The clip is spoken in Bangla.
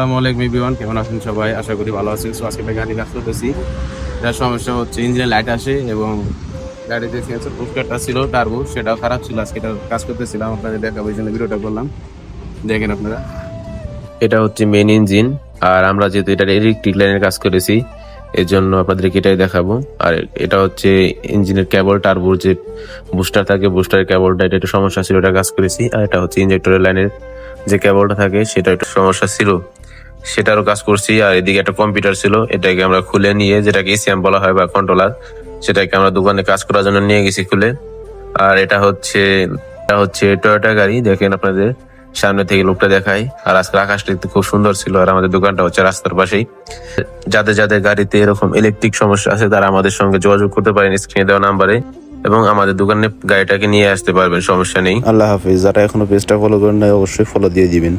আসসালামু আলাইকুম এভরিওয়ান, কেমন আছেন সবাই? আশা করি ভালো আছেন। সো আজকে একটা গাড়ি কাজ করতেছি। এটার সমস্যা হচ্ছে ইঞ্জিনে লাইট আসে এবং গাড়িতে সেন্সর পুশকারটা ছিল টার্বো, সেটাও খারাপ ছিল। আজকে এটা কাজ করতেছিলাম, আপনাদের দেখাবো, এই জন্য ভিডিওটা করলাম। দেখেন আপনারা, এটা হচ্ছে মেইন ইঞ্জিন। আর আমরা যেহেতু এটা ইলেকট্রিক লাইনের কাজ করেছি, এর জন্য আপনাদেরকে এটাই দেখাবো। আর এটা হচ্ছে ইঞ্জিনের কেবল, টার্বোর যে বুস্টার থাকে, বুস্টারের কেবলটা, এটা একটু সমস্যা ছিল, এটা কাজ করেছি। আর এটা হচ্ছে ইঞ্জেক্টরের লাইনের যে কেবলটা থাকে, সেটা একটু সমস্যা ছিল, সেটারও কাজ করছি। আর এদিকে একটা কম্পিউটার ছিল, এটাকে আমরা খুলে নিয়ে, যেটাকে এসিএম বলা হয় বা কন্ট্রোলার, সেটাকে আমরা দোকানে কাজ করার জন্য নিয়ে গেছি খুলে। আর এটা হচ্ছে টয়োটা গাড়ি। দেখেন আপনাদের সামনে থেকে লোকটা দেখাই। আর আজকে আকাশটা দেখতে খুব সুন্দর ছিল। আর আমাদের দোকানটা হচ্ছে রাস্তার পাশেই। যাদের যাদের গাড়িতে এরকম ইলেকট্রিক সমস্যা আছে, তারা আমাদের সঙ্গে যোগাযোগ করতে পারেন স্ক্রিনে দেওয়া নাম্বারে, এবং আমাদের দোকানে গাড়িটাকে নিয়ে আসতে পারবেন, সমস্যা নেই। আল্লাহ হাফিজ। যারা এখনো পেজটা ফলো করেন নাই অবশ্যই ফলো দিয়ে দিবেন।